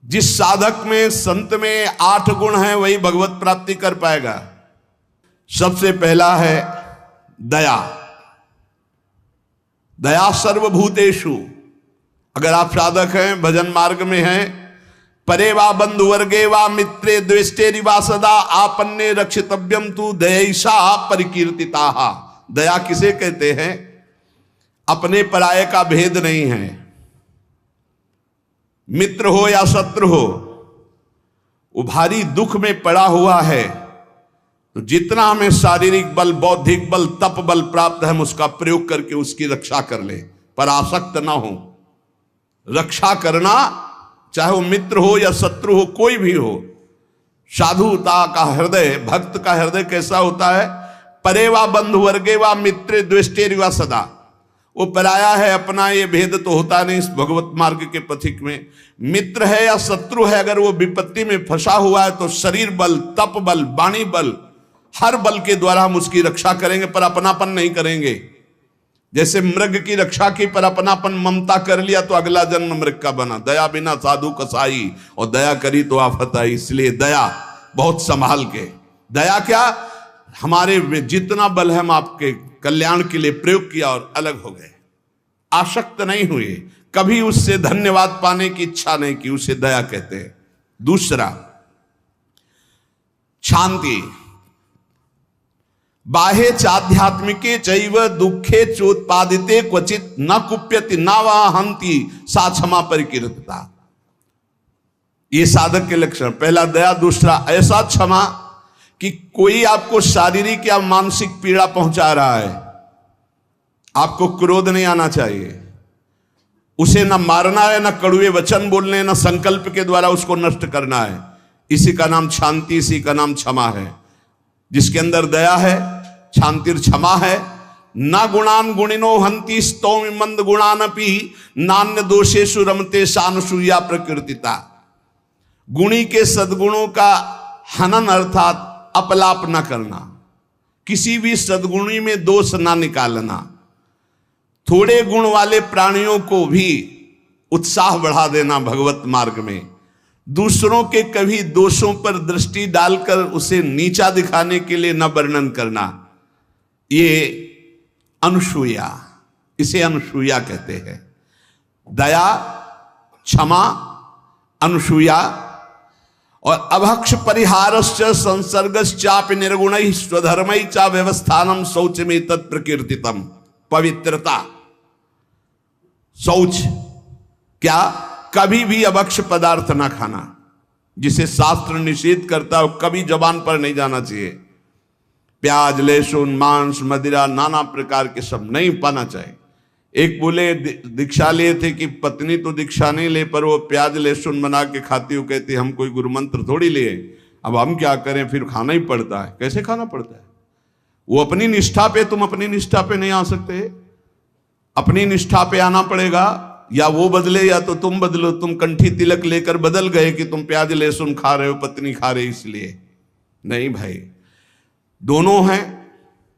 जिस साधक में, संत में 8 गुण हैं वही भगवत प्राप्ति कर पाएगा। सबसे पहला है दया। दया सर्वभूतेषु। अगर आप साधक हैं, भजन मार्ग में हैं, परे वा बंधु वर्गे वा मित्रे द्वेष्टे वा सदा आपन्ने रक्षितव्यम तु दयैषा परिकीर्तिताः। दया किसे कहते हैं? अपने पराये का भेद नहीं है। मित्र हो या शत्रु हो, वो भारी दुख में पड़ा हुआ है तो जितना हमें शारीरिक बल, बौद्धिक बल, तप बल प्राप्त है, हम उसका प्रयोग करके उसकी रक्षा कर ले, पर आसक्त ना हो। रक्षा करना, चाहे वो मित्र हो या शत्रु हो, कोई भी हो। साधुता का हृदय, भक्त का हृदय कैसा होता है? परे वा बंधु वर्गे वा मित्रे द्वेष्टे वा सदा। वो पराया है, अपना ये भेद तो होता नहीं इस भगवत मार्ग के पथिक में। मित्र है या शत्रु है, अगर वो विपत्ति में फंसा हुआ है तो शरीर बल, तप बल, वाणी बल, हर बल के द्वारा हम उसकी रक्षा करेंगे, पर अपनापन नहीं करेंगे। जैसे मृग की रक्षा की पर अपनापन ममता कर लिया तो अगला जन्म मृग का बना। दया बिना साधु कसाई, और दया करी तो आफत आई। इसलिए दया बहुत संभाल के। दया क्या? हमारे जितना बल है हम आपके कल्याण के लिए प्रयोग किया और अलग हो गए। आसक्त नहीं हुए, कभी उससे धन्यवाद पाने की इच्छा नहीं की, उसे दया कहते हैं। दूसरा, शांति। बाह्य चाध्यात्मिके चैव दुखे चोत्पादिते क्वचित न कुप्यति न वा हंति सा क्षमा परिकीर्तिता। ये साधक के लक्षण। पहला दया, दूसरा ऐसा क्षमा कि कोई आपको शारीरिक या मानसिक पीड़ा पहुंचा रहा है, आपको क्रोध नहीं आना चाहिए। उसे न मारना है, न कड़वे वचन बोलने, न संकल्प के द्वारा उसको नष्ट करना है। इसी का नाम शांति, इसी का नाम क्षमा है। जिसके अंदर दया है, शांतिर क्षमा है। न गुणान गुणिनो हंति स्तौमि मंद गुणानपि नान्य दोषेषु रमते सानुसूया प्रकृतिता। गुणी के सद्गुणों का हनन अर्थात अपलाप न करना, किसी भी सद्गुणी में दोष ना निकालना। थोड़े गुण वाले प्राणियों को भी उत्साह बढ़ा देना भगवत मार्ग में। दूसरों के कभी दोषों पर दृष्टि डालकर उसे नीचा दिखाने के लिए न वर्णन करना, ये अनुसूया, इसे अनुसूया कहते हैं। दया, क्षमा, अनुसूया और अभक्ष परिहारश्च संसर्गश्चापि निर्गुणैः स्वधर्मैः च व्यवस्थानम शौचमें तत्प्रकीर्तितम। पवित्रता, शौच क्या? कभी भी अभक्ष पदार्थ ना खाना, जिसे शास्त्र निषेध करता है, कभी जबान पर नहीं जाना चाहिए। प्याज, लहसुन, मांस, मदिरा, नाना प्रकार के सब नहीं पाना चाहिए। एक बोले दीक्षा लिए थे कि पत्नी तो दीक्षा नहीं ले, पर वो प्याज लहसुन बना के खाती हो। कहती हम कोई गुरु मंत्र थोड़ी लिए, अब हम क्या करें, फिर खाना ही पड़ता है। कैसे खाना पड़ता है? वो अपनी निष्ठा पे, तुम अपनी निष्ठा पे नहीं आ सकते। अपनी निष्ठा पे आना पड़ेगा, या वो बदले या तो तुम बदलो। तुम कंठी तिलक लेकर बदल गए कि तुम प्याज लहसुन खा रहे हो, पत्नी खा रही इसलिए नहीं भाई। दोनों हैं,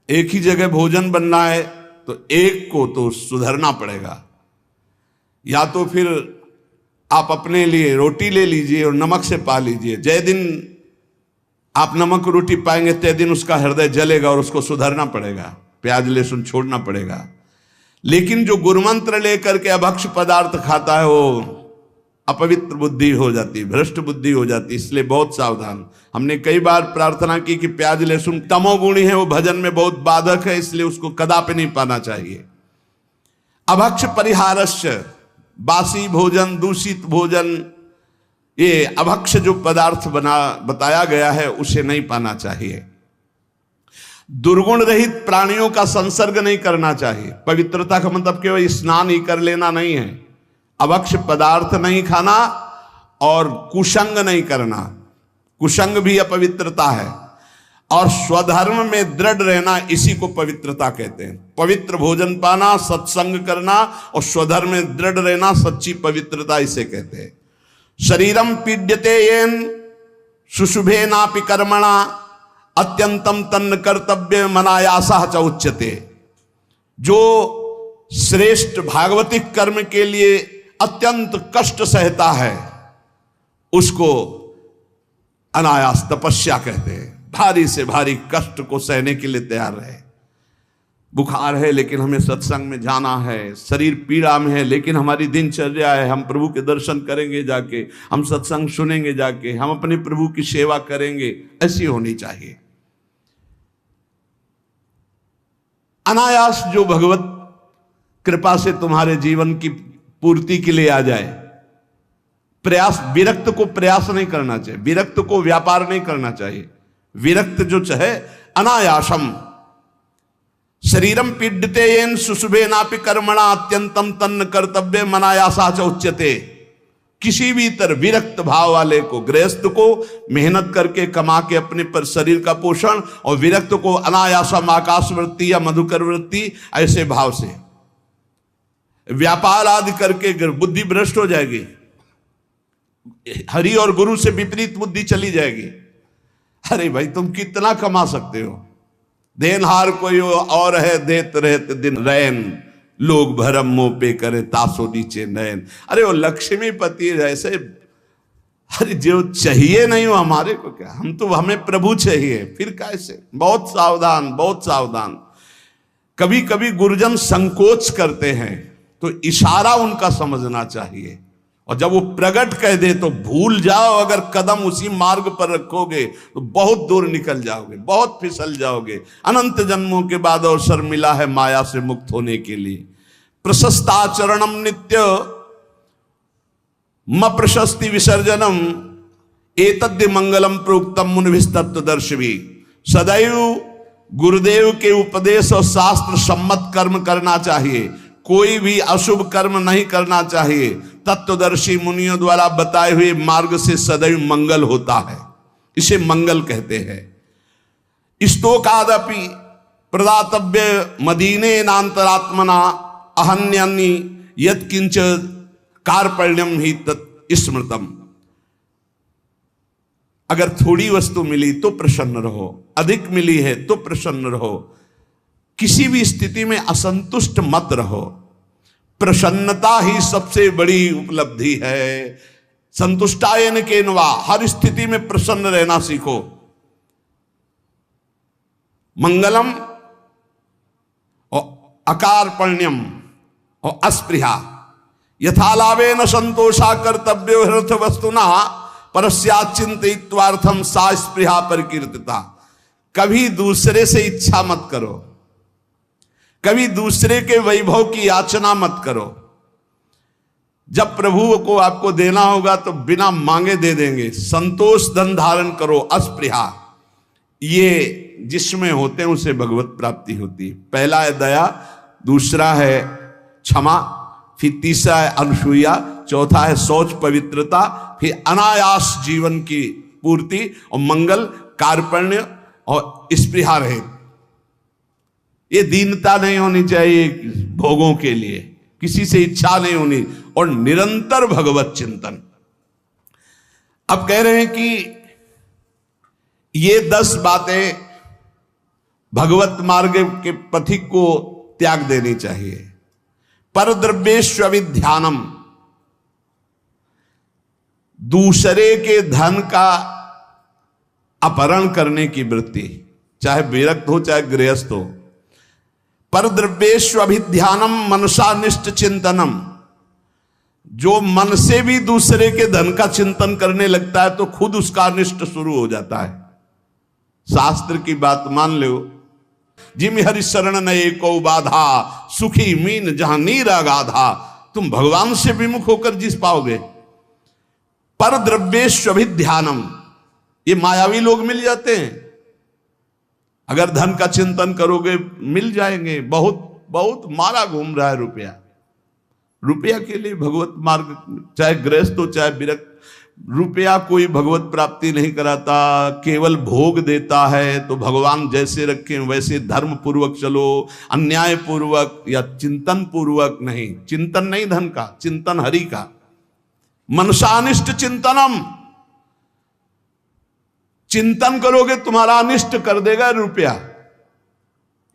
एक ही जगह भोजन बनना है तो एक को तो सुधरना पड़ेगा। या तो फिर आप अपने लिए रोटी ले लीजिए और नमक से पा लीजिए। जय दिन आप नमक रोटी पाएंगे तय दिन उसका हृदय जलेगा और उसको सुधरना पड़ेगा, प्याज लहसुन छोड़ना पड़ेगा। लेकिन जो गुरुमंत्र लेकर के अभक्ष पदार्थ खाता है वो अपवित्र बुद्धि हो जाती, भ्रष्ट बुद्धि हो जाती। इसलिए बहुत सावधान। हमने कई बार प्रार्थना की कि प्याज लहसुन तमोगुणी है, वो भजन में बहुत बाधक है, इसलिए उसको कदापि नहीं पाना चाहिए। अभक्ष परिहारश्च, बासी भोजन, दूषित भोजन, ये अभक्ष जो पदार्थ बताया गया है उसे नहीं पाना चाहिए। दुर्गुण रहित प्राणियों का संसर्ग नहीं करना चाहिए। पवित्रता का मतलब केवल स्नान ही कर लेना नहीं है। अभक्ष पदार्थ नहीं खाना और कुसंग नहीं करना, कुसंग भी अपवित्रता है। और स्वधर्म में दृढ़ रहना, इसी को पवित्रता कहते हैं। पवित्र भोजन पाना, सत्संग करना और स्वधर्म में दृढ़ रहना, सच्ची पवित्रता इसे कहते हैं। शरीरम पीड्यते येन शुशुभे नापि कर्मणा अत्यंतम तन्न कर्तव्य मनायासा च उच्यते। जो श्रेष्ठ भागवतिक कर्म के लिए अत्यंत कष्ट सहता है उसको अनायास तपस्या कहते हैं। भारी से भारी कष्ट को सहने के लिए तैयार रहे। बुखार है लेकिन हमें सत्संग में जाना है, शरीर पीड़ा में है लेकिन हमारी दिनचर्या है, हम प्रभु के दर्शन करेंगे जाके, हम सत्संग सुनेंगे जाके, हम अपने प्रभु की सेवा करेंगे, ऐसी होनी चाहिए। अनायास जो भगवत कृपा से तुम्हारे जीवन की पूर्ति के लिए आ जाए। प्रयास, विरक्त को प्रयास नहीं करना चाहिए, विरक्त को व्यापार नहीं करना चाहिए। विरक्त जो चाहे अनायासम शरीरम पीड्यते येन सुशुभे नापि कर्मणा अत्यंतम तन्न कर्तव्य मनायासा च उच्यते। किसी भी तरह विरक्त भाव वाले को, गृहस्थ को मेहनत करके कमा के अपने पर शरीर का पोषण, और विरक्त को अनायासम आकाश वृत्ति या मधुकर वृत्ति, ऐसे भाव से व्यापार आदि करके बुद्धि भ्रष्ट हो जाएगी, हरि और गुरु से विपरीत बुद्धि चली जाएगी। अरे भाई तुम कितना कमा सकते हो, देनहार कोई और है देत रहते दिन रैन, लोग भरम मुंह पे करे तासो नीचे नयन। अरे वो लक्ष्मीपति जैसे, अरे जो चाहिए नहीं हो हमारे को क्या, हम तो, हमें प्रभु चाहिए, फिर कैसे। बहुत सावधान, बहुत सावधान। कभी कभी गुरुजन संकोच करते हैं तो इशारा उनका समझना चाहिए, और जब वो प्रकट कह दे तो भूल जाओ। अगर कदम उसी मार्ग पर रखोगे तो बहुत दूर निकल जाओगे, बहुत फिसल जाओगे। अनंत जन्मों के बाद अवसर मिला है माया से मुक्त होने के लिए। प्रशस्ताचरणम नित्य म प्रशस्ति विसर्जनम एतद्य मंगलम प्रोक्तम मुनिभिस्तत्वदर्शिभी। सदैव गुरुदेव के उपदेश और शास्त्र सम्मत कर्म करना चाहिए, कोई भी अशुभ कर्म नहीं करना चाहिए। तत्वदर्शी मुनियों द्वारा बताए हुए मार्ग से सदैव मंगल होता है, इसे मंगल कहते हैं। स्तोकादपि प्रदातव्य मदीने नान्तरात्मना अहन्यानि यत्किंच कार्पण्यम ही तत्स्मृतम। अगर थोड़ी वस्तु मिली तो प्रसन्न रहो, अधिक मिली है तो प्रसन्न रहो, किसी भी स्थिति में असंतुष्ट मत रहो। प्रसन्नता ही सबसे बड़ी उपलब्धि है। संतुष्टायन केनवा, हर स्थिति में प्रसन्न रहना सीखो। मंगलम और अकारपण्यम और अस्पृहा यथालाभे न संतोषा कर्तव्यो हृथ वस्तुना परस्याचिंतित्वार्थम सा स्पृहा परिकीर्तिता। कभी दूसरे से इच्छा मत करो, कभी दूसरे के वैभव की याचना मत करो। जब प्रभु को आपको देना होगा तो बिना मांगे दे देंगे। संतोष धन धारण करो, अस्पृहा। ये जिसमें होते हैं उसे भगवत प्राप्ति होती है। पहला है दया, दूसरा है क्षमा, फिर तीसरा है अनुसूया, चौथा है शौच पवित्रता, फिर अनायास जीवन की पूर्ति, और मंगल कार्पण्य और स्पृहा रहे। ये दीनता नहीं होनी चाहिए भोगों के लिए, किसी से इच्छा नहीं होनी, और निरंतर भगवत चिंतन। अब कह रहे हैं कि ये 10 बातें भगवत मार्ग के पथिक को त्याग देनी चाहिए। परद्रव्येष्वभिध्यानम, दूसरे के धन का अपहरण करने की वृत्ति, चाहे विरक्त हो चाहे गृहस्थ हो। परद्रव्येष्वभिध्यानम मनसानिष्ट चिंतनम, जो मन से भी दूसरे के धन का चिंतन करने लगता है तो खुद उसका अनिष्ट शुरू हो जाता है। शास्त्र की बात मान लो, जिम हरि शरण नए को बाधा, सुखी मीन जहां नीर अगाधा। तुम भगवान से विमुख होकर जिस पाओगे। परद्रव्येष्वभिध्यानम, ये मायावी लोग मिल जाते हैं। अगर धन का चिंतन करोगे मिल जाएंगे। बहुत बहुत मारा घूम रहा है रुपया, रुपया के लिए भगवत मार्ग, चाहे गृहस्थ हो चाहे विरक्त। रुपया कोई भगवत प्राप्ति नहीं कराता, केवल भोग देता है। तो भगवान जैसे रखें वैसे धर्म पूर्वक चलो, अन्याय पूर्वक या चिंतन पूर्वक नहीं। चिंतन नहीं धन का, चिंतन हरि का। मनसानिष्ट चिंतनम, चिंतन करोगे तुम्हारा अनिष्ट कर देगा रुपया।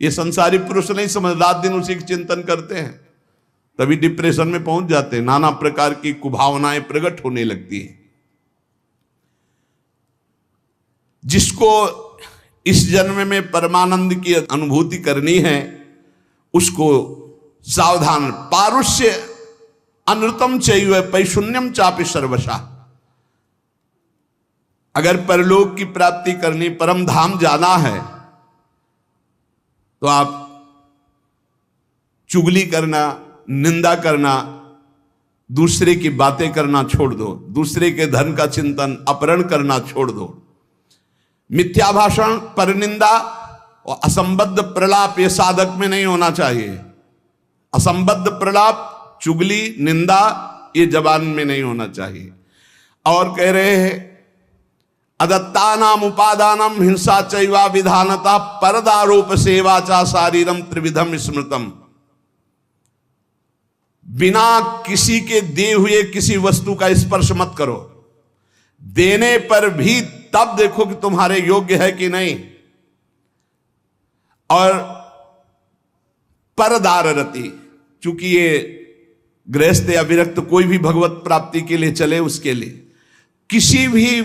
ये संसारी पुरुष नहीं समझ, रात दिन उसी के चिंतन करते हैं, तभी डिप्रेशन में पहुंच जाते हैं। नाना प्रकार की कुभावनाएं प्रकट होने लगती हैं। जिसको इस जन्म में परमानंद की अनुभूति करनी है उसको सावधान। पारुष्य अनृतम चैव पैशून्यम चापि सर्वशा। अगर परलोक की प्राप्ति करनी, परम धाम जाना है, तो आप चुगली करना, निंदा करना, दूसरे की बातें करना छोड़ दो, दूसरे के धन का चिंतन, अपहरण करना छोड़ दो। मिथ्या भाषण, परनिंदा और असंबद्ध प्रलाप ये साधक में नहीं होना चाहिए। असंबद्ध प्रलाप, चुगली, निंदा ये जबान में नहीं होना चाहिए। और कह रहे हैं अदत्तानाम उपादानम हिंसा चैवा विधानता परदारोप सेवा चा शारीरम त्रिविधम स्मृतम। बिना किसी के दिए हुए किसी वस्तु का स्पर्श मत करो। देने पर भी तब देखो कि तुम्हारे योग्य है कि नहीं। और परदार रति, चूंकि ये गृहस्थ या विरक्त कोई भी भगवत प्राप्ति के लिए चले, उसके लिए किसी भी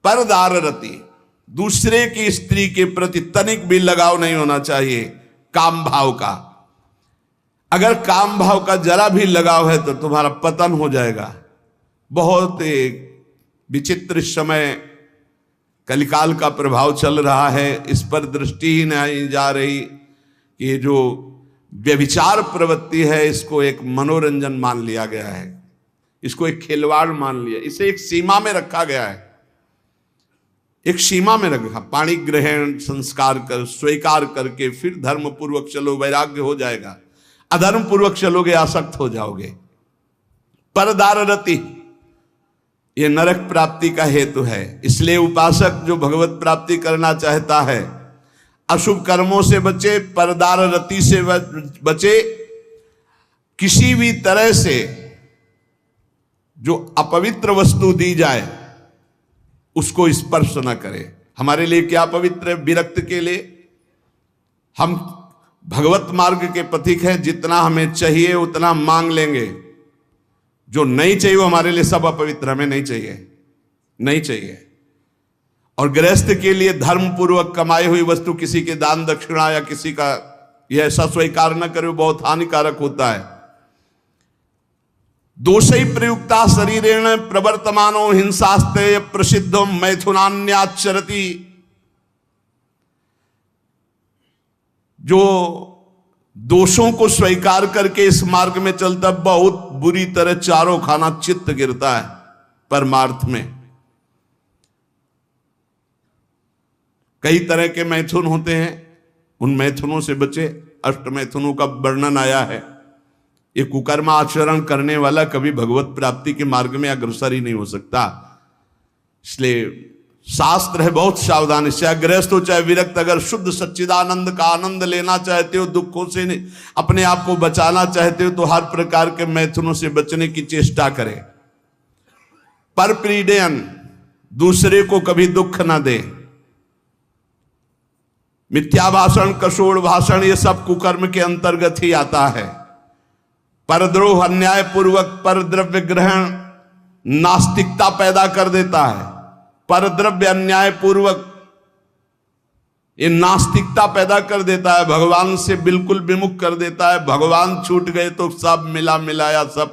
परदार रति, दूसरे की स्त्री के प्रति तनिक भी लगाव नहीं होना चाहिए काम भाव का। अगर काम भाव का जरा भी लगाव है तो तुम्हारा पतन हो जाएगा। बहुत विचित्र समय कलिकाल का प्रभाव चल रहा है, इस पर दृष्टि ही नहीं जा रही कि ये जो व्यभिचार प्रवृत्ति है इसको एक मनोरंजन मान लिया गया है, इसको एक खिलवाड़ मान लिया, इसे एक सीमा में रखा गया है, एक सीमा में रखा। पाणी ग्रहण संस्कार कर स्वीकार करके फिर धर्म पूर्वक चलो, वैराग्य हो जाएगा। अधर्म पूर्वक चलोगे आसक्त हो जाओगे। परदार रति ये नरक प्राप्ति का हेतु है। इसलिए उपासक जो भगवत प्राप्ति करना चाहता है अशुभ कर्मों से बचे, परदार रति से बचे, किसी भी तरह से जो अपवित्र वस्तु दी जाए उसको स्पर्श न करे। हमारे लिए क्या पवित्र है? विरक्त के लिए हम भगवत मार्ग के पथिक हैं, जितना हमें चाहिए उतना मांग लेंगे, जो नहीं चाहिए वो हमारे लिए सब अपवित्र, हमें नहीं चाहिए, नहीं चाहिए। और गृहस्थ के लिए धर्म पूर्वक कमाई हुई वस्तु किसी के दान दक्षिणा या किसी का यह ऐसा स्वीकार न करे, बहुत हानिकारक होता है। दोषई प्रयुक्ता शरीरेण प्रवर्तमानो हिंसास्ते प्रसिद्धो मैथुनान्याचरति। जो दोषों को स्वीकार करके इस मार्ग में चलता बहुत बुरी तरह चारों खाना चित्त गिरता है परमार्थ में। कई तरह के मैथुन होते हैं, उन मैथुनों से बचे। अष्ट मैथुनों का वर्णन आया है। ये कुकर्म आचरण करने वाला कभी भगवत प्राप्ति के मार्ग में अग्रसर ही नहीं हो सकता। इसलिए शास्त्र है बहुत सावधान। चाहे गृहस्थ हो चाहे विरक्त, अगर शुद्ध सच्चिदानंद का आनंद लेना चाहते हो, दुखों से अपने आप को बचाना चाहते हो, तो हर प्रकार के मैथुनों से बचने की चेष्टा करें। पर पीड़यन, दूसरे को कभी दुख ना दे। मिथ्या भाषण, कशोर भाषण, ये सब कुकर्म के अंतर्गत ही आता है। परद्रोह, अन्याय पूर्वक परद्रव्य ग्रहण नास्तिकता पैदा कर देता है। परद्रव्य अन्याय पूर्वक ये नास्तिकता पैदा कर देता है, भगवान से बिल्कुल विमुख कर देता है। भगवान छूट गए तो सब मिला मिलाया, सब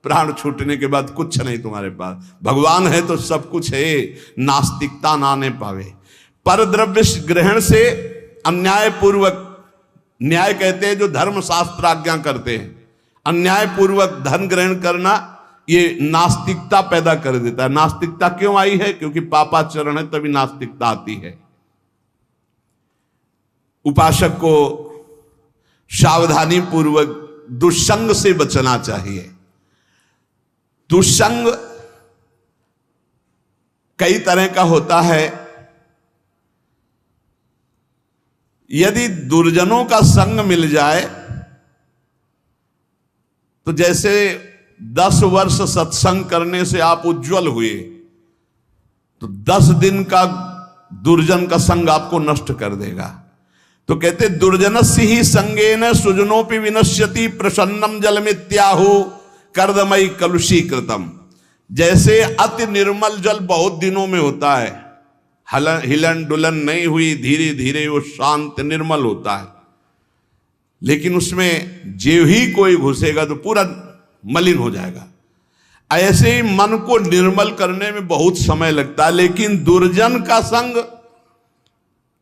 प्राण छूटने के बाद कुछ नहीं तुम्हारे पास। भगवान है तो सब कुछ है, नास्तिकता ना आने पावे। परद्रव्य ग्रहण से अन्याय पूर्वक, न्याय कहते हैं जो धर्म शास्त्र आज्ञा करते हैं, अन्याय पूर्वक धन ग्रहण करना ये नास्तिकता पैदा कर देता है। नास्तिकता क्यों आई है? क्योंकि पापाचरण है, तभी नास्तिकता आती है। उपासक को सावधानी पूर्वक दुष्संग से बचना चाहिए। दुष्संग कई तरह का होता है। यदि दुर्जनों का संग मिल जाए तो जैसे 10 वर्ष सत्संग करने से आप उज्जवल हुए, तो 10 दिन का दुर्जन का संग आपको नष्ट कर देगा। तो कहते दुर्जनस्य ही संगेन सुजनोपि विनश्यति प्रसन्नम जलमित्याहु कर्दमयी कलुषीकृतम। जैसे अति निर्मल जल बहुत दिनों में होता है, हिलन डुलन नहीं हुई, धीरे धीरे वो शांत निर्मल होता है। लेकिन उसमें जो ही कोई घुसेगा तो पूरा मलिन हो जाएगा। ऐसे ही मन को निर्मल करने में बहुत समय लगता है, लेकिन दुर्जन का संग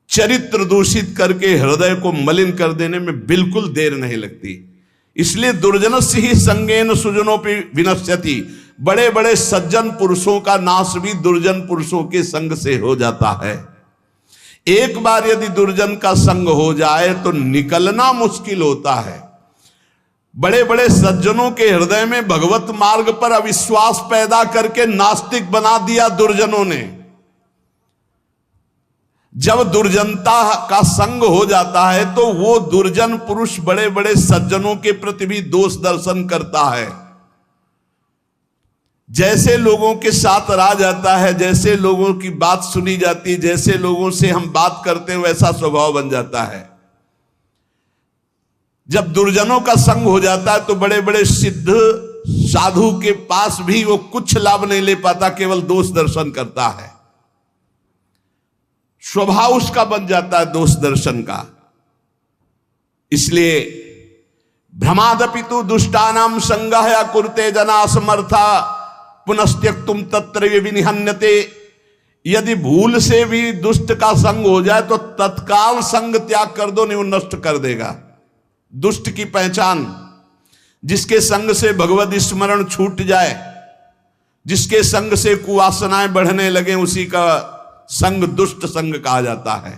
चरित्र दूषित करके हृदय को मलिन कर देने में बिल्कुल देर नहीं लगती। इसलिए दुर्जनस्य ही संगेन सुजनोपि विनश्यति। बड़े बड़े सज्जन पुरुषों का नाश भी दुर्जन पुरुषों के संग से हो जाता है। एक बार यदि दुर्जन का संग हो जाए तो निकलना मुश्किल होता है। बड़े बड़े सज्जनों के हृदय में भगवत मार्ग पर अविश्वास पैदा करके नास्तिक बना दिया दुर्जनों ने। जब दुर्जनता का संग हो जाता है तो वो दुर्जन पुरुष बड़े बड़े सज्जनों के प्रति भी दोष दर्शन करता है। जैसे लोगों के साथ रह जाता है, जैसे लोगों की बात सुनी जाती है, जैसे लोगों से हम बात करते हैं, वैसा स्वभाव बन जाता है। जब दुर्जनों का संग हो जाता है तो बड़े बड़े सिद्ध साधु के पास भी वो कुछ लाभ नहीं ले पाता, केवल दोष दर्शन करता है। स्वभाव उसका बन जाता है दोष दर्शन का। इसलिए भ्रमादपि तु दुष्टानाम संगः या कुरुते जना समर्था पुनस्त्यक्तुम तत्र विनिहन्यते। यदि भूल से भी दुष्ट का संग हो जाए तो तत्काल संग त्याग कर दो, नहीं वो नष्ट कर देगा। दुष्ट की पहचान, जिसके संग से भगवत स्मरण छूट जाए, जिसके संग से कुवासनाएं बढ़ने लगे, उसी का संग दुष्ट संग कहा जाता है।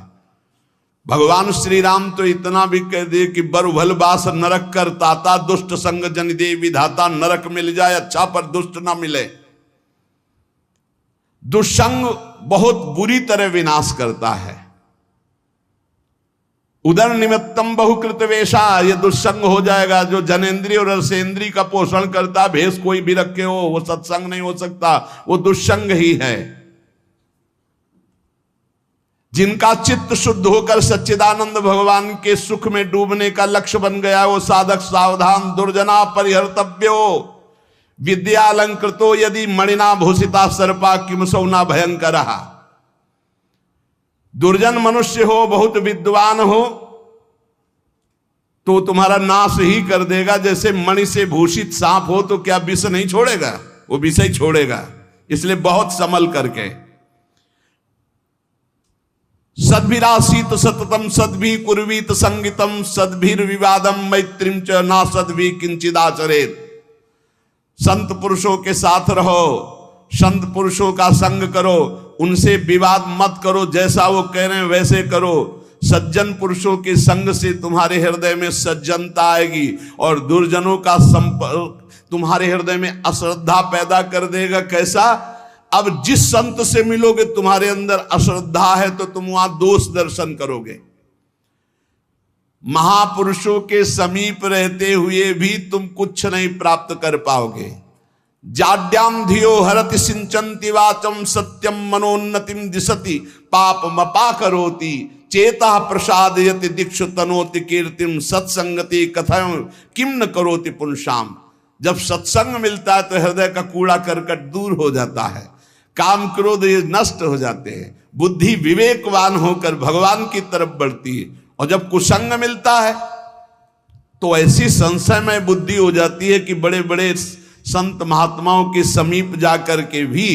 भगवान श्री राम तो इतना भी कह दिए कि बरभल बास नरक कर ताता, दुष्ट संग जन दे विधाता। नरक मिल जाए अच्छा, पर दुष्ट ना मिले। दुष्संग बहुत बुरी तरह विनाश करता है। उदर निमित्तम बहुकृत वेशा, ये दुष्संग हो जाएगा। जो जनेन्द्रिय और रसेंद्रिय का पोषण करता है, भेष कोई भी रखे हो, वो सत्संग नहीं हो सकता, वो दुष्संग ही है। जिनका चित्त शुद्ध होकर सच्चिदानंद भगवान के सुख में डूबने का लक्ष्य बन गया, वो साधक सावधान। दुर्जना परिहर्तव्यो विद्यालंकृतो यदि मणिना भूषिता सर्पा किम सौना भयंकर। दुर्जन मनुष्य हो, बहुत विद्वान हो, तो तुम्हारा नाश ही कर देगा। जैसे मणि से भूषित सांप हो तो क्या विष नहीं छोड़ेगा, वो विष ही छोड़ेगा। इसलिए बहुत संभल करके। सद्भिरासीत सततम सद्भि कुर्वीत संगितम सद्भिर विवादम मैत्रीम च ना सद्भि किंचिदाचरेत। संत पुरुषों के साथ रहो, संत पुरुषों का संग करो, उनसे विवाद मत करो, जैसा वो कह रहे हैं वैसे करो। सज्जन पुरुषों के संग से तुम्हारे हृदय में सज्जनता आएगी, और दुर्जनों का संपर्क तुम्हारे हृदय में अश्रद्धा पैदा कर देगा। कैसा? अब जिस संत से मिलोगे तुम्हारे अंदर अश्रद्धा है तो तुम वहां दोष दर्शन करोगे। महापुरुषों के समीप रहते हुए भी तुम कुछ नहीं प्राप्त कर पाओगे। जाड्याम धियो हरति सिंचन्ति वाचम सत्यम मनोन्नतिम दिशति पापमपा करोति चेता प्रसादयति दीक्षु तनोति कीर्तिम सत्संगति कथम किम न करोति पुंसाम। जब सत्संग मिलता है तो हृदय का कूड़ा करकट दूर हो जाता है, काम क्रोध ये नष्ट हो जाते हैं, बुद्धि विवेकवान होकर भगवान की तरफ बढ़ती है। और जब कुसंग मिलता है तो ऐसी संशयमय बुद्धि हो जाती है कि बड़े बड़े संत महात्माओं के समीप जाकर के भी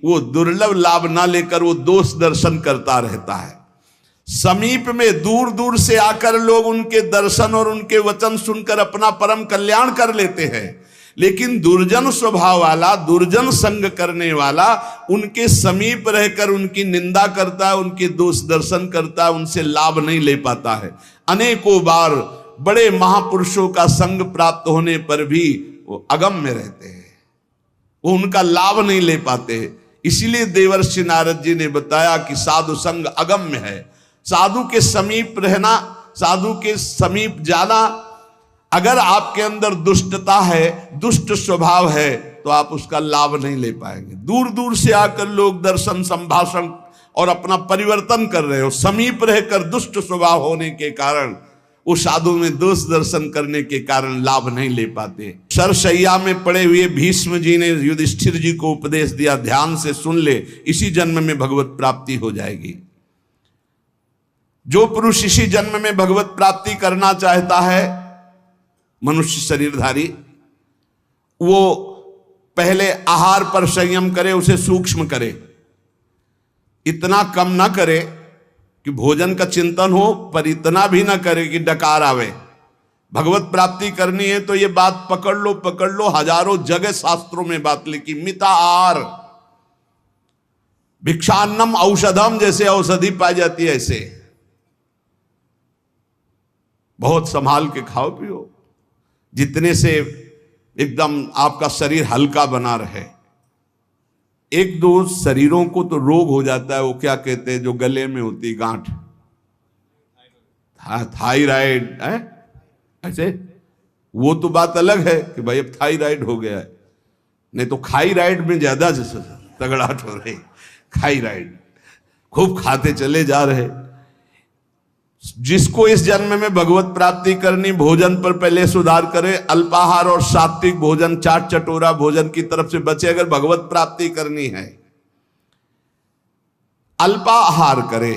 वो दुर्लभ लाभ ना लेकर वो दोष दर्शन करता रहता है। समीप में दूर दूर से आकर लोग उनके दर्शन और उनके वचन सुनकर अपना परम कल्याण कर लेते हैं, लेकिन दुर्जन स्वभाव वाला, दुर्जन संग करने वाला उनके समीप रहकर उनकी निंदा करता है, उनके दोष दर्शन करता है, उनसे लाभ नहीं ले पाता है। अनेकों बार बड़े महापुरुषों का संग प्राप्त होने पर भी वो अगम्य रहते हैं, वो उनका लाभ नहीं ले पाते। इसीलिए देवर्षि नारद जी ने बताया कि साधु संग अगम्य है। साधु के समीप रहना, साधु के समीप जाना, अगर आपके अंदर दुष्टता है, दुष्ट स्वभाव है, तो आप उसका लाभ नहीं ले पाएंगे। दूर दूर से आकर लोग दर्शन संभाषण और अपना परिवर्तन कर रहे हो, समीप रहकर दुष्ट स्वभाव होने के कारण वो साधु में दोष दर्शन करने के कारण लाभ नहीं ले पाते। सरशैया में पड़े हुए भीष्म जी ने युधिष्ठिर जी को उपदेश दिया, ध्यान से सुन ले, इसी जन्म में भगवत प्राप्ति हो जाएगी। जो पुरुष इसी जन्म में भगवत प्राप्ति करना चाहता है, मनुष्य शरीरधारी, वो पहले आहार पर संयम करे, उसे सूक्ष्म करे, इतना कम ना करे कि भोजन का चिंतन हो, पर इतना भी ना करे कि डकार आवे। भगवत प्राप्ति करनी है तो ये बात पकड़ लो, हजारों जगह शास्त्रों में बात लिखी, मिताहार, भिक्षान्नम औषधम, जैसे औषधि पाई जाती है ऐसे बहुत संभाल के खाओ पियो, जितने से एकदम आपका शरीर हल्का बना रहे। एक दो शरीरों को तो रोग हो जाता है, वो क्या कहते हैं जो गले में होती गांठ, थायराइड है ऐसे, वो तो बात अलग है कि भाई अब थायराइड हो गया है, नहीं तो खाईराइड में ज्यादा तगड़ाहट हो रही। खाईराइड खूब खाते चले जा रहे। जिसको इस जन्म में भगवत प्राप्ति करनी, भोजन पर पहले सुधार करे, अल्पाहार और सात्विक भोजन, चाट चटोरा भोजन की तरफ से बचे। अगर भगवत प्राप्ति करनी है, अल्पाहार करे,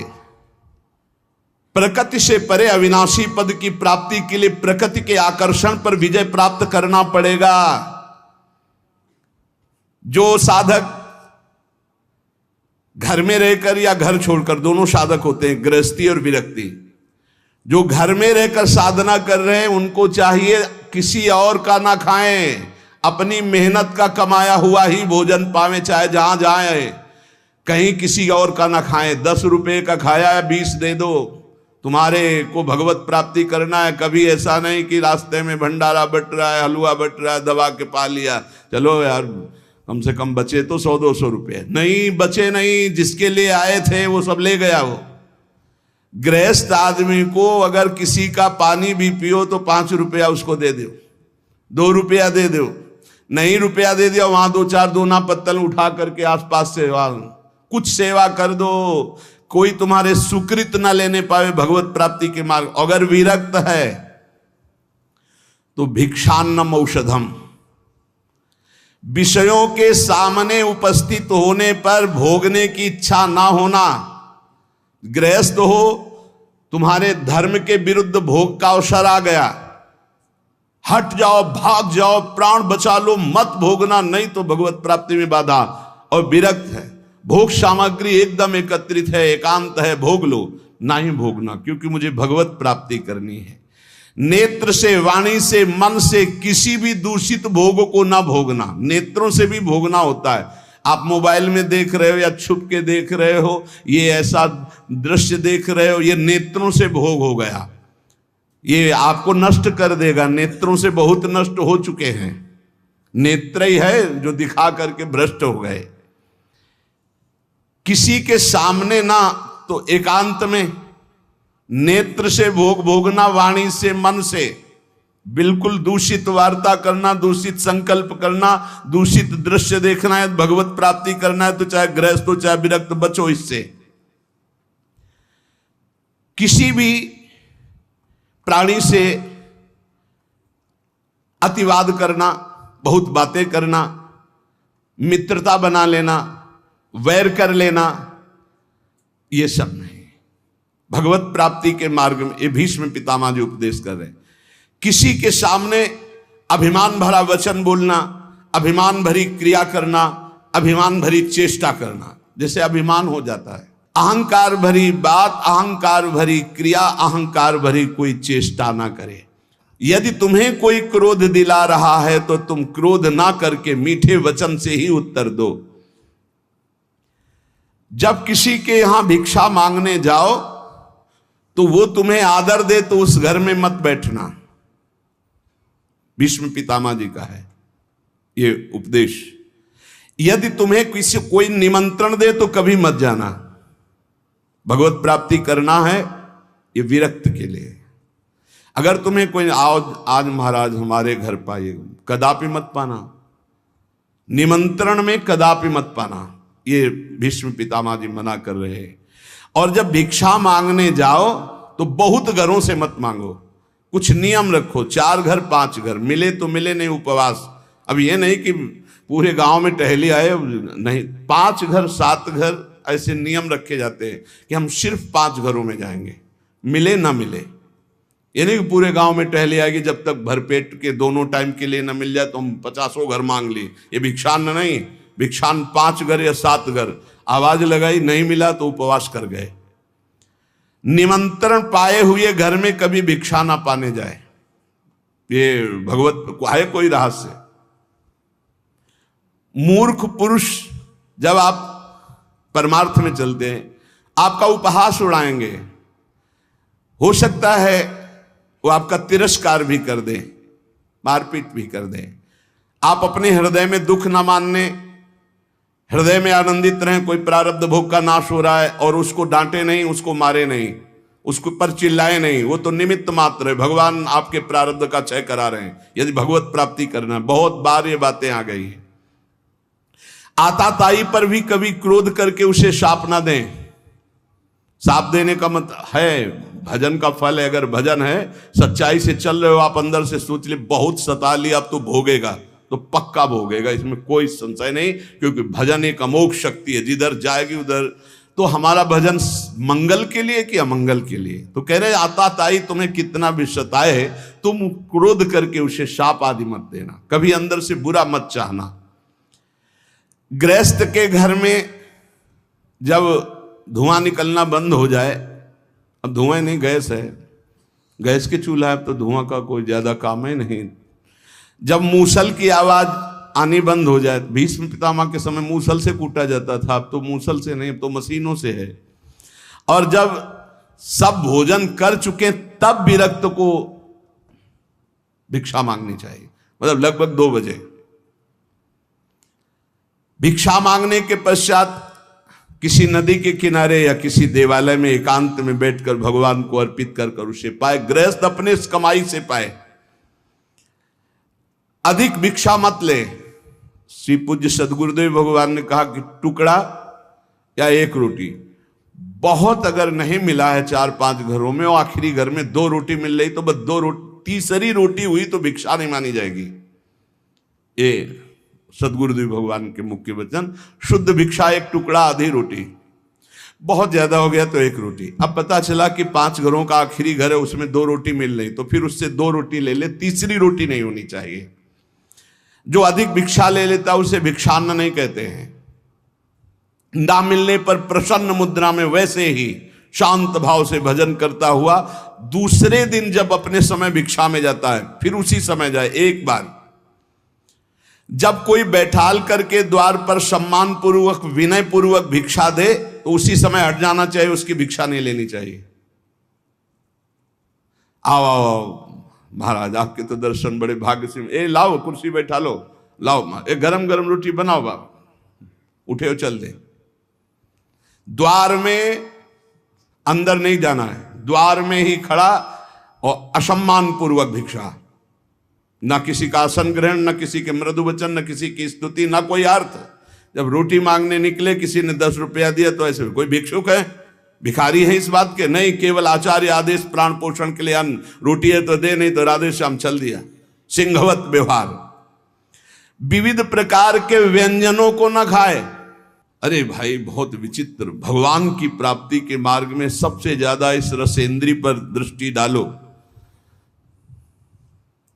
प्रकृति से परे अविनाशी पद की प्राप्ति के लिए प्रकृति के आकर्षण पर विजय प्राप्त करना पड़ेगा। जो साधक घर में रहकर या घर छोड़कर, दोनों साधक होते हैं, गृहस्थी और विरक्ति, जो घर में रहकर साधना कर रहे हैं उनको चाहिए किसी और का ना खाएं, अपनी मेहनत का कमाया हुआ ही भोजन पावे, चाहे जहां जाए, कहीं किसी और का ना खाएं। 10 रुपए का खाया है 20 दे दो, तुम्हारे को भगवत प्राप्ति करना है। कभी ऐसा नहीं कि रास्ते में भंडारा बट रहा है, हलवा बट रहा है, दबा के पा लिया, चलो यार कम से कम बचे तो 100-200 रुपए। नहीं बचे, नहीं, जिसके लिए आए थे वो सब ले गया। वो गृहस्थ आदमी को अगर किसी का पानी भी पियो तो 5 रुपया उसको दे दो, 2 रुपया दे दो, नहीं रुपया दे दिया, वहां 2-4 दोना पत्तल उठा करके आसपास से कुछ सेवा कर दो। कोई तुम्हारे सुकृत ना लेने पावे भगवत प्राप्ति के मार्ग। अगर विरक्त है तो भिक्षान्नम औषधम, विषयों के सामने उपस्थित होने पर भोगने की इच्छा ना होना। गृहस्थ हो, तुम्हारे धर्म के विरुद्ध भोग का अवसर आ गया, हट जाओ, भाग जाओ, प्राण बचा लो, मत भोगना, नहीं तो भगवत प्राप्ति में बाधा। और विरक्त है, भोग सामग्री एकदम एकत्रित है, एकांत है, भोग लो, ना ही भोगना, क्योंकि मुझे भगवत प्राप्ति करनी है। नेत्र से, वाणी से, मन से किसी भी दूषित भोग को ना भोगना। नेत्रों से भी भोगना होता है। आप मोबाइल में देख रहे हो या छुप के देख रहे हो, ये ऐसा दृश्य देख रहे हो, ये नेत्रों से भोग हो गया, ये आपको नष्ट कर देगा। नेत्रों से बहुत नष्ट हो चुके हैं, नेत्र ही है जो दिखा करके भ्रष्ट हो गए। किसी के सामने ना तो एकांत में, नेत्र से भोग भोगना, वाणी से, मन से बिल्कुल दूषित वार्ता करना, दूषित संकल्प करना, दूषित दृश्य देखना है, भगवत प्राप्ति करना है तो चाहे गृहस्थ हो चाहे विरक्त, बचो इससे। किसी भी प्राणी से अतिवाद करना, बहुत बातें करना, मित्रता बना लेना, वैर कर लेना, ये सब नहीं। भगवत प्राप्ति के मार्ग में ये भीष्म पितामह जी उपदेश कर रहे हैं। किसी के सामने अभिमान भरा वचन बोलना, अभिमान भरी क्रिया करना, अभिमान भरी चेष्टा करना, जैसे अभिमान हो जाता है। अहंकार भरी बात, अहंकार भरी क्रिया, अहंकार भरी कोई चेष्टा ना करे। यदि तुम्हें कोई क्रोध दिला रहा है तो तुम क्रोध ना करके मीठे वचन से ही उत्तर दो। जब किसी के यहां भिक्षा मांगने जाओ तो वो तुम्हें आदर दे तो उस घर में मत बैठना। भीष्म पितामह जी का है ये उपदेश। यदि तुम्हें किसी कोई निमंत्रण दे तो कभी मत जाना। भगवत प्राप्ति करना है ये विरक्त के लिए। अगर तुम्हें कोई आज महाराज हमारे घर पाइए, कदापि मत पाना, निमंत्रण में कदापि मत पाना, ये भीष्म पितामह जी मना कर रहे हैं। और जब भिक्षा मांगने जाओ तो बहुत घरों से मत मांगो। कुछ नियम रखो, 4 घर 5 घर, मिले तो मिले, नहीं उपवास। अब ये नहीं कि पूरे गांव में टहली आए, नहीं, 5 घर 7 घर ऐसे नियम रखे जाते हैं कि हम सिर्फ 5 घरों में जाएंगे, मिले ना मिले। ये नहीं कि पूरे गांव में टहली आएगी, जब तक भरपेट के दोनों टाइम के लिए ना मिल जाए तो हम 50 घर मांग लिए। ये भिक्षान्न नहीं, भिक्षान्न 5 घर या 7 घर। आवाज लगाई, नहीं मिला तो उपवास कर गए। निमंत्रण पाए हुए घर में कभी भिक्षा ना पाने जाए, ये भगवत है कोई रहस्य। मूर्ख पुरुष जब आप परमार्थ में चलते हैं, आपका उपहास उड़ाएंगे, हो सकता है वो आपका तिरस्कार भी कर दें, मारपीट भी कर दें। आप अपने हृदय में दुख ना मानने, हृदय में आनंदित रहें। कोई प्रारब्ध भोग का नाश हो रहा है और उसको डांटे नहीं, उसको मारे नहीं, उसको पर चिल्लाए नहीं, वो तो निमित्त मात्र है। भगवान आपके प्रारब्ध का क्षय करा रहे हैं यदि भगवत प्राप्ति करना है। बहुत बार ये बातें आ गई है। आताताई पर भी कभी क्रोध करके उसे शाप ना दें। शाप देने का मतलब है भजन का फल है। अगर भजन है, सच्चाई से चल रहे हो, आप अंदर से सोच ले बहुत सता लिया, अब तो भोगेगा, तो पक्का भोगेगा, इसमें कोई संशय नहीं। क्योंकि भजन एक अमोघ शक्ति है, जिधर जाएगी उधर। तो हमारा भजन मंगल के लिए कि अमंगल के लिए? तो कह रहे आताताई तुम्हें कितना भी सताए, तुम क्रोध करके उसे शाप आदि मत देना, कभी अंदर से बुरा मत चाहना। गृहस्थ के घर में जब धुआं निकलना बंद हो जाए, अब धुआं नहीं, गैस है, गैस के चूल्हा है, तो धुआं का कोई ज्यादा काम ही नहीं। जब मूसल की आवाज आनी बंद हो जाए, भीष्म पितामह के समय मूसल से कूटा जाता था, अब तो मूसल से नहीं, अब तो मशीनों से है। और जब सब भोजन कर चुके तब विरक्त को भिक्षा मांगनी चाहिए, मतलब लगभग 2 बजे। भिक्षा मांगने के पश्चात किसी नदी के किनारे या किसी देवालय में एकांत में बैठकर भगवान को अर्पित कर उसे पाए। गृहस्थ अपने कमाई से पाए, अधिक भिक्षा मत ले। श्री पूज्य सदगुरुदेव भगवान ने कहा कि टुकड़ा या 1 रोटी, बहुत अगर नहीं मिला है 4-5 घरों में, और आखिरी घर में 2 रोटी मिल रही, तो बस 2 रोटी, तीसरी रोटी हुई तो भिक्षा नहीं मानी जाएगी। ये सदगुरुदेव भगवान के मुख्य वचन। शुद्ध भिक्षा 1 टुकड़ा आधी रोटी, बहुत ज्यादा हो गया तो 1 रोटी। अब पता चला कि 5 घरों का आखिरी घर है, उसमें 2 रोटी मिल रही, तो फिर उससे 2 रोटी ले ले, तीसरी रोटी नहीं होनी चाहिए। जो अधिक भिक्षा ले लेता उसे भिक्षान्न नहीं कहते हैं। ना मिलने पर प्रसन्न मुद्रा में वैसे ही शांत भाव से भजन करता हुआ दूसरे दिन जब अपने समय भिक्षा में जाता है, फिर उसी समय जाए। एक बार जब कोई बैठाल करके द्वार पर सम्मान पूर्वक विनय पूर्वक भिक्षा दे, तो उसी समय हट जाना चाहिए, उसकी भिक्षा नहीं लेनी चाहिए। आओ आओ आओ महाराज, आपके तो दर्शन बड़े भाग्य से। ए लाओ कुर्सी बैठा लो, लाओ एक गरम गरम रोटी बनाओ बाबा, उठे हो चल दे। द्वार में अंदर नहीं जाना है, द्वार में ही खड़ा और असम्मान पूर्वक भिक्षा, ना किसी का आसन ग्रहण, ना किसी के मृदु वचन, ना किसी की स्तुति, ना कोई अर्थ। जब रोटी मांगने निकले, किसी ने 10 रुपया दिया तो ऐसे कोई भिक्षुक है, भिखारी है इस बात के? नहीं, केवल आचार्य आदेश, प्राण पोषण के लिए अन्न, रोटी है तो दे, नहीं तो राधे श्याम चल दिया। सिंहवत व्यवहार। विविध प्रकार के व्यंजनों को न खाए। अरे भाई बहुत विचित्र। भगवान की प्राप्ति के मार्ग में सबसे ज्यादा इस रसेंद्री पर दृष्टि डालो।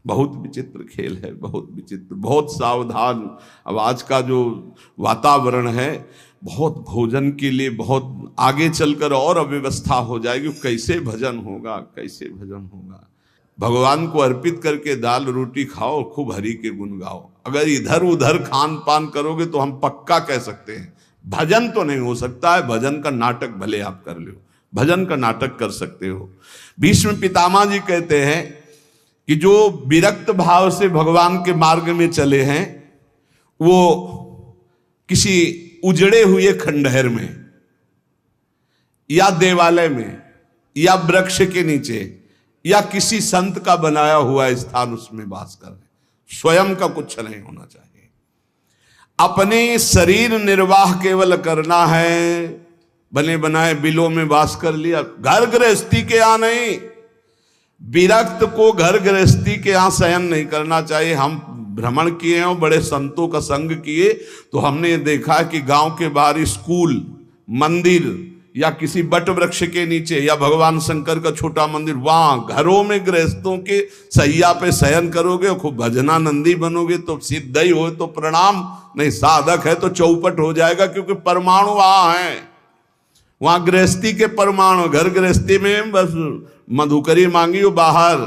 बहुत विचित्र खेल है, बहुत विचित्र, बहुत सावधान। अब आज का जो वातावरण है, बहुत भोजन के लिए बहुत आगे चलकर और अव्यवस्था हो जाएगी। कैसे भजन होगा, कैसे भजन होगा? भगवान को अर्पित करके दाल रोटी खाओ, खूब हरि के गुण गाओ। अगर इधर उधर खान पान करोगे तो हम पक्का कह सकते हैं भजन तो नहीं हो सकता है। भजन का नाटक भले आप कर लो, भजन का नाटक कर सकते हो। भीष्म पितामह जी कहते हैं कि जो विरक्त भाव से भगवान के मार्ग में चले हैं, वो किसी उजड़े हुए खंडहर में या देवालय में या वृक्ष के नीचे या किसी संत का बनाया हुआ स्थान, उसमें वास कर रहे। स्वयं का कुछ नहीं होना चाहिए। अपने शरीर निर्वाह केवल करना है। बने बनाए बिलों में वास कर लिया, घर गृहस्थी के यहाँ नहीं। विरक्त को घर गृहस्थी के यहाँ शयन नहीं करना चाहिए। हम भ्रमण किए और बड़े संतों का संग किए तो हमने देखा कि गांव के बाहर स्कूल, मंदिर या किसी बट वृक्ष के नीचे या भगवान शंकर का छोटा मंदिर, वहां घरों में गृहस्थों के सैया पे शयन करोगे और खूब भजनानंदी बनोगे तो सिद्ध ही हो तो प्रणाम, नहीं साधक है तो चौपट हो जाएगा, क्योंकि परमाणु वहां है, वहां गृहस्थी के परमाणु। घर गृहस्थी में बस मधुकरी मांगी हो बाहर,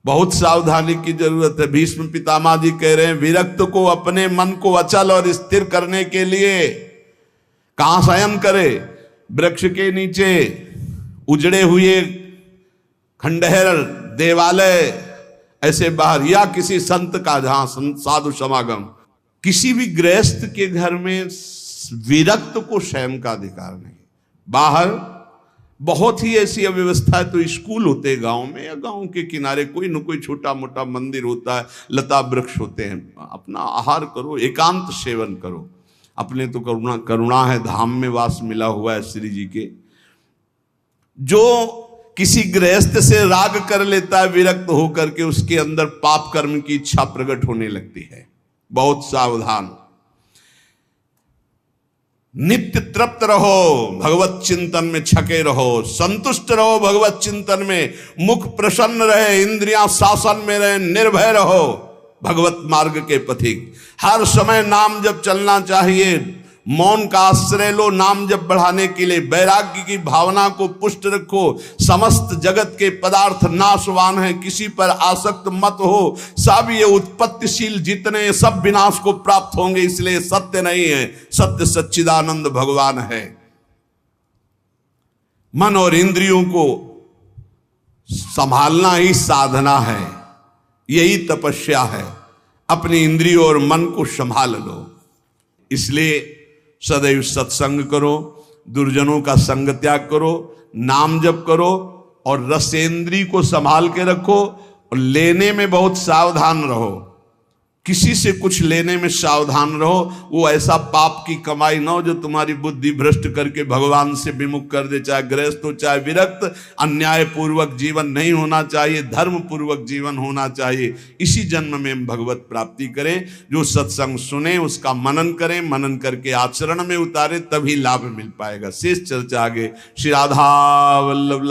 बहुत सावधानी की जरूरत है। भीष्म पितामह जी कह रहे हैं विरक्त को अपने मन को अचल और स्थिर करने के लिए कहां शयन करे? वृक्ष के नीचे, उजड़े हुए खंडहर, देवालय, ऐसे बाहर, या किसी संत का जहां साधु समागम। किसी भी गृहस्थ के घर में विरक्त को शयन का अधिकार नहीं। बाहर बहुत ही ऐसी अव्यवस्था है तो स्कूल होते हैं गांव में, या गांव के किनारे कोई न कोई छोटा मोटा मंदिर होता है, लता वृक्ष होते हैं, अपना आहार करो, एकांत सेवन करो। अपने तो करुणा है, धाम में वास मिला हुआ है श्री जी के। जो किसी गृहस्थ से राग कर लेता है विरक्त होकर के, उसके अंदर पाप कर्म की इच्छा प्रकट होने लगती है। बहुत सावधान। नित्य तृप्त रहो, भगवत चिंतन में छके रहो, संतुष्ट रहो भगवत चिंतन में, मुख प्रसन्न रहे, इंद्रियां शासन में रहे, निर्भय रहो भगवत मार्ग के पथिक। हर समय नाम जप चलना चाहिए, मौन का आश्रय लो नाम जप बढ़ाने के लिए, वैराग्य की भावना को पुष्ट रखो। समस्त जगत के पदार्थ नाशवान हैं, किसी पर आसक्त मत हो। सब ये उत्पत्तिशील जितने सब विनाश को प्राप्त होंगे, इसलिए सत्य नहीं है, सत्य सच्चिदानंद भगवान है। मन और इंद्रियों को संभालना ही साधना है, यही तपस्या है। अपनी इंद्रियों और मन को संभाल लो। इसलिए सदैव सत्संग करो, दुर्जनों का संग त्याग करो, नाम जप करो और रसेंद्री को संभाल के रखो और लेने में बहुत सावधान रहो। किसी से कुछ लेने में सावधान रहो, वो ऐसा पाप की कमाई ना हो जो तुम्हारी बुद्धि भ्रष्ट करके भगवान से विमुख कर दे। चाहे गृहस्थ हो चाहे विरक्त, अन्याय पूर्वक जीवन नहीं होना चाहिए, धर्म पूर्वक जीवन होना चाहिए। इसी जन्म में हम भगवत प्राप्ति करें। जो सत्संग सुने उसका मनन करें, मनन करके आचरण में उतारे, तभी लाभ मिल पाएगा। शेष चर्चा आगे। श्री राधा वल्लभ।